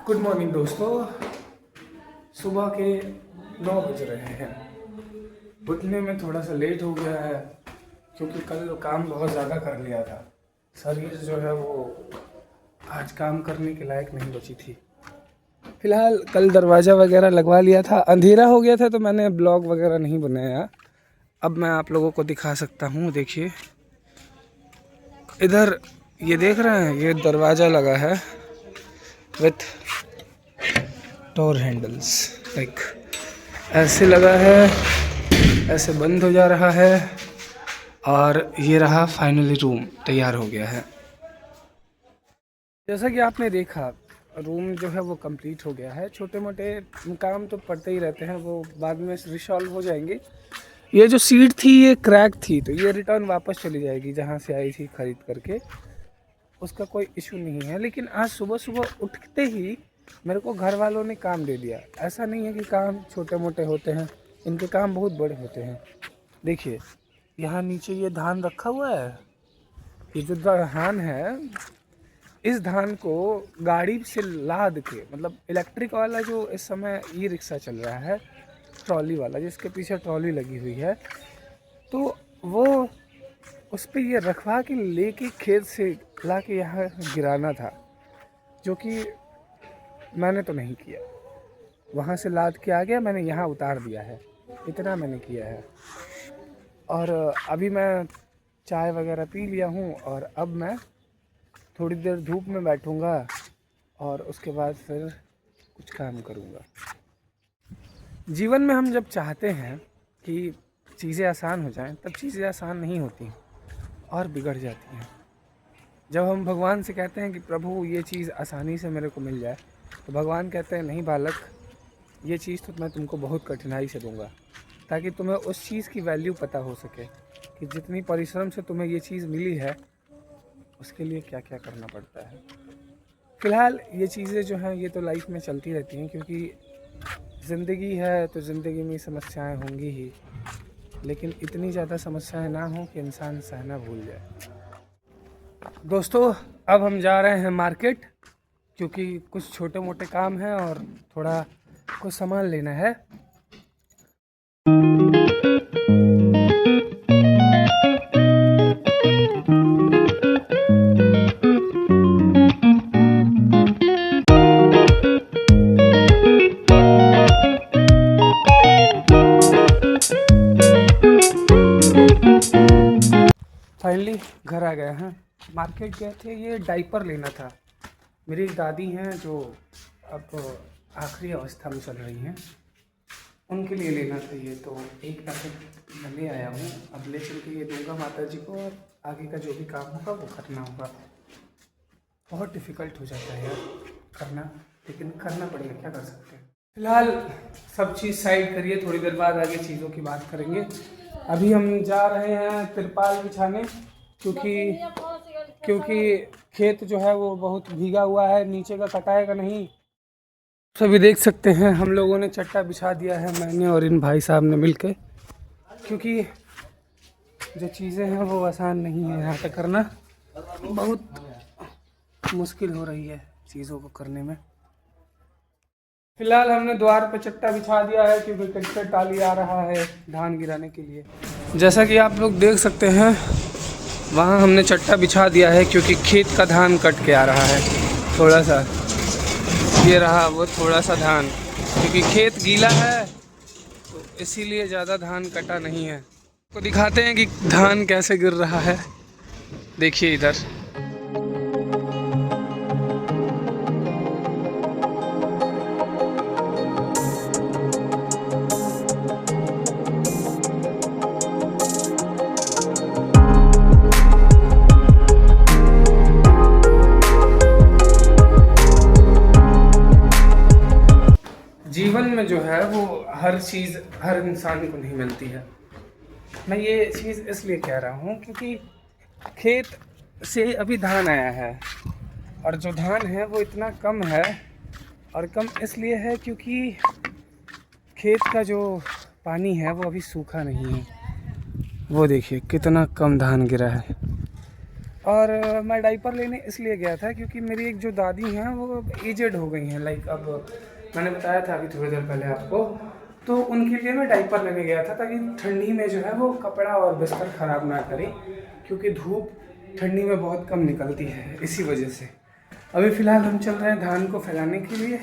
Good morning दोस्तों। सुबह के 9 बज रहे हैं। उठने में थोड़ा सा लेट हो गया है क्योंकि कल काम बहुत ज़्यादा कर लिया था। शरीर जो है वो आज काम करने के लायक नहीं बची थी। फिलहाल कल दरवाज़ा वगैरह लगवा लिया था, अंधेरा हो गया था तो मैंने ब्लॉग वगैरह नहीं बनाया। अब मैं आप लोगों को दिखा सकता हूँ। देखिए इधर ये देख रहे हैं, ये दरवाज़ा लगा है विथ डोर हैंडल्स। लाइक ऐसे लगा है, ऐसे बंद हो जा रहा है और ये रहा फाइनली रूम तैयार हो गया है। जैसा कि आपने देखा रूम जो है वो कंप्लीट हो गया है। छोटे मोटे काम तो पड़ते ही रहते हैं, वो बाद में रिसॉल्व हो जाएंगे। ये जो सीट थी ये क्रैक थी तो ये रिटर्न वापस चली जाएगी जहाँ से आई थी ख़रीद करके, उसका कोई इशू नहीं है। लेकिन आज सुबह सुबह उठते ही मेरे को घर वालों ने काम दे दिया। ऐसा नहीं है कि काम छोटे मोटे होते हैं, इनके काम बहुत बड़े होते हैं। देखिए यहाँ नीचे ये धान रखा हुआ है। ये जो धान है, इस धान को गाड़ी से लाद के, मतलब इलेक्ट्रिक वाला जो इस समय ई रिक्शा चल रहा है, ट्रॉली वाला जिसके पीछे ट्रॉली लगी हुई है, तो वो उस पर ये रखवा के लेके खेत से ला के यहाँ गिराना था, जो कि मैंने तो नहीं किया। वहाँ से लाद के आ गया, मैंने यहाँ उतार दिया है, इतना मैंने किया है। और अभी मैं चाय वगैरह पी लिया हूँ और अब मैं थोड़ी देर धूप में बैठूँगा और उसके बाद फिर कुछ काम करूँगा। जीवन में हम जब चाहते हैं कि चीज़ें आसान हो जाएं, तब चीज़ें आसान नहीं होती और बिगड़ जाती हैं। जब हम भगवान से कहते हैं कि प्रभु ये चीज़ आसानी से मेरे को मिल जाए, तो भगवान कहते हैं नहीं बालक, ये चीज़ तो मैं तुमको बहुत कठिनाई से दूंगा, ताकि तुम्हें उस चीज़ की वैल्यू पता हो सके कि जितनी परिश्रम से तुम्हें ये चीज़ मिली है उसके लिए क्या क्या करना पड़ता है। फ़िलहाल ये चीज़ें जो हैं ये तो लाइफ में चलती रहती हैं, क्योंकि ज़िंदगी है तो ज़िंदगी में समस्याएं होंगी ही, लेकिन इतनी ज़्यादा समस्याएं ना हो कि इंसान सहना भूल जाए। दोस्तों अब हम जा रहे हैं मार्केट, क्योंकि कुछ छोटे मोटे काम हैं और थोड़ा कुछ सामान लेना है। फाइनली घर आ गए हैं। मार्केट गए थे, ये डाइपर लेना था। मेरी एक दादी हैं जो अब आखिरी अवस्था में चल रही हैं, उनके लिए लेना था ये, तो एक पैकेट मैं ले आया हूँ। अब ले चल के ये दूंगा माता जी को और आगे का जो भी काम होगा वो करना होगा। बहुत डिफ़िकल्ट हो जाता है यार करना, लेकिन करना पड़ेगा, क्या कर सकते हैं। फिलहाल सब चीज़ साइड करिए, थोड़ी देर बाद आगे चीज़ों की बात करेंगे। अभी हम जा रहे हैं तिरपाल बिछाने, क्योंकि खेत जो है वो बहुत भीगा हुआ है, नीचे का कटाएगा नहीं। सभी देख सकते हैं हम लोगों ने चट्टा बिछा दिया है, मैंने और इन भाई साहब ने मिलके, क्योंकि जो चीज़ें हैं वो आसान नहीं है। यहाँ पे करना बहुत मुश्किल हो रही है चीज़ों को करने में। फिलहाल हमने द्वार पर चट्टा बिछा दिया है, क्योंकि ट्रैक्टर टाली आ रहा है धान गिराने के लिए। जैसा कि आप लोग देख सकते हैं वहाँ हमने चट्टा बिछा दिया है, क्योंकि खेत का धान कट के आ रहा है थोड़ा सा। ये रहा वो थोड़ा सा धान, क्योंकि खेत गीला है तो इसीलिए ज़्यादा धान कटा नहीं है। तो दिखाते हैं कि धान कैसे गिर रहा है। देखिए इधर जीवन में जो है वो हर चीज़ हर इंसान को नहीं मिलती है। मैं ये चीज़ इसलिए कह रहा हूँ क्योंकि खेत से अभी धान आया है और जो धान है वो इतना कम है, और कम इसलिए है क्योंकि खेत का जो पानी है वो अभी सूखा नहीं है। वो देखिए कितना कम धान गिरा है। और मैं डाइपर लेने इसलिए गया था क्योंकि मेरी एक जो दादी हैं वो एजेड हो गई हैं, लाइक अब मैंने बताया था अभी थोड़ी देर पहले आपको, तो उनके लिए मैं डाइपर लेने गया था ताकि ठंडी में जो है वो कपड़ा और बिस्तर ख़राब ना करे, क्योंकि धूप ठंडी में बहुत कम निकलती है, इसी वजह से। अभी फ़िलहाल हम चल रहे हैं धान को फैलाने के लिए,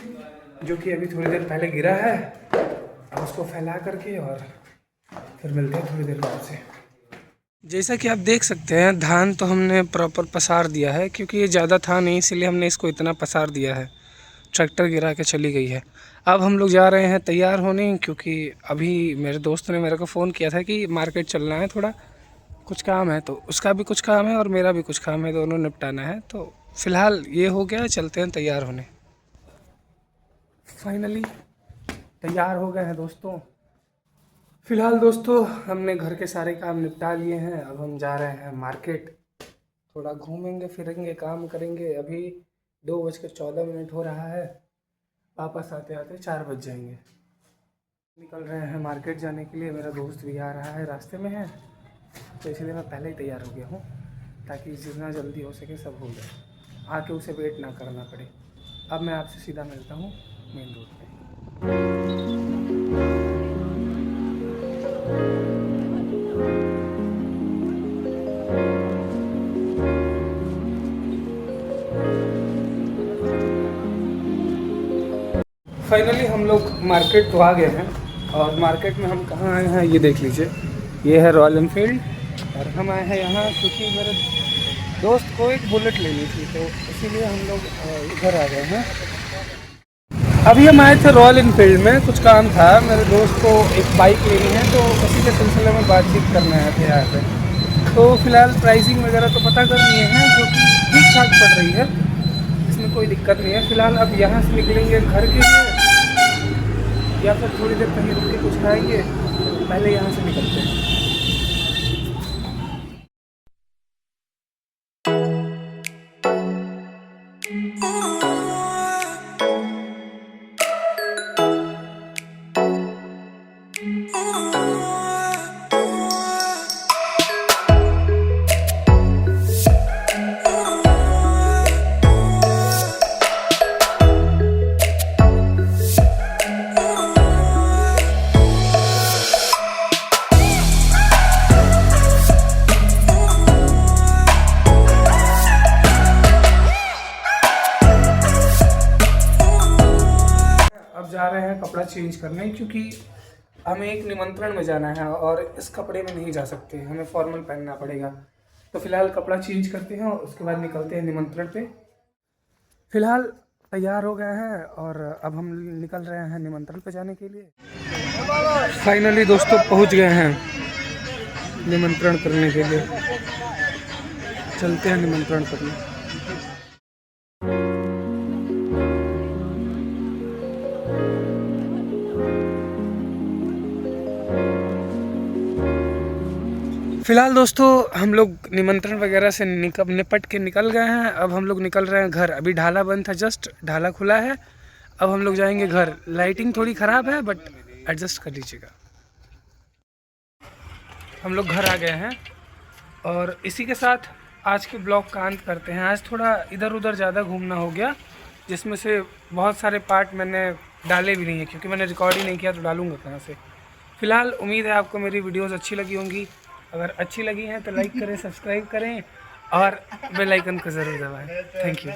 जो कि अभी थोड़ी देर पहले गिरा है। अब उसको फैला करके और फिर मिलते हैं थोड़ी देर बाद से। जैसा कि आप देख सकते हैं धान तो हमने प्रॉपर पसार दिया है, क्योंकि ये ज़्यादा था नहीं इसलिए हमने इसको इतना पसार दिया है। ट्रैक्टर गिरा के चली गई है। अब हम लोग जा रहे हैं तैयार होने, क्योंकि अभी मेरे दोस्त ने मेरे को फ़ोन किया था कि मार्केट चलना है, थोड़ा कुछ काम है, तो उसका भी कुछ काम है और मेरा भी कुछ काम है, दोनों निपटाना है। तो फ़िलहाल ये हो गया, चलते हैं तैयार होने। फाइनली तैयार हो गए हैं दोस्तों। फ़िलहाल दोस्तों हमने घर के सारे काम निपटा लिए हैं। अब हम जा रहे हैं मार्केट, थोड़ा घूमेंगे फिरेंगे, काम करेंगे। अभी 2:14 हो रहा है, वापस आते आते 4 बज जाएंगे। निकल रहे हैं मार्केट जाने के लिए। मेरा दोस्त भी आ रहा है, रास्ते में है, तो इसलिए मैं पहले ही तैयार हो गया हूँ ताकि जितना जल्दी हो सके सब हो जाए, आके उसे वेट ना करना पड़े। अब मैं आपसे सीधा मिलता हूँ मेन रोड पे। फाइनली हम लोग मार्केट तो आ गए हैं, और मार्केट में हम कहाँ आए हैं ये देख लीजिए। ये है रॉयल एनफील्ड, और हम आए हैं यहाँ क्योंकि मेरे दोस्त को एक बुलेट लेनी थी, तो इसीलिए हम लोग इधर आ गए हैं। अभी हम आए थे रॉयल एनफील्ड में, कुछ काम था, मेरे दोस्त को एक बाइक लेनी है, तो उसी के सिलसिले में बातचीत करने आए थे यहाँ पे। तो फिलहाल प्राइसिंग वगैरह तो पता कर लिए हैं, जो कि ठीक ठाक पड़ रही है, इसमें कोई दिक्कत नहीं है। फिलहाल अब यहाँ से निकलेंगे घर के लिए, या फिर थोड़ी देर कहीं रुक के कुछ खाएंगे। पहले यहाँ से निकलते हैं। जा रहे हैं कपड़ा चेंज करने, क्योंकि हमें एक निमंत्रण में जाना है और इस कपड़े में नहीं जा सकते, हमें फॉर्मल पहनना पड़ेगा। तो फिलहाल कपड़ा चेंज करते हैं और उसके बाद निकलते हैं निमंत्रण पे। फिलहाल तैयार हो गए हैं और अब हम निकल रहे हैं निमंत्रण पे जाने के लिए। फाइनली दोस्तों पहुंच गए हैं निमंत्रण करने के लिए, चलते हैं निमंत्रण करने। फ़िलहाल दोस्तों हम लोग निमंत्रण वगैरह से निपट के निकल गए हैं। अब हम लोग निकल रहे हैं घर। अभी ढाला बंद था, जस्ट ढाला खुला है। अब हम लोग जाएंगे घर। लाइटिंग थोड़ी ख़राब है बट एडजस्ट कर लीजिएगा। हम लोग घर आ गए हैं और इसी के साथ आज के ब्लॉग का अंत करते हैं। आज थोड़ा इधर उधर ज़्यादा घूमना हो गया, जिसमें से बहुत सारे पार्ट मैंने डाले भी नहीं है, क्योंकि मैंने रिकॉर्ड ही नहीं किया तो डालूँगा कहाँ से। फ़िलहाल उम्मीद है आपको मेरी वीडियोज़ अच्छी लगी होंगी। अगर अच्छी लगी हैं तो लाइक करें, सब्सक्राइब करें और बेल आइकन को ज़रूर दबाएं। Thank you.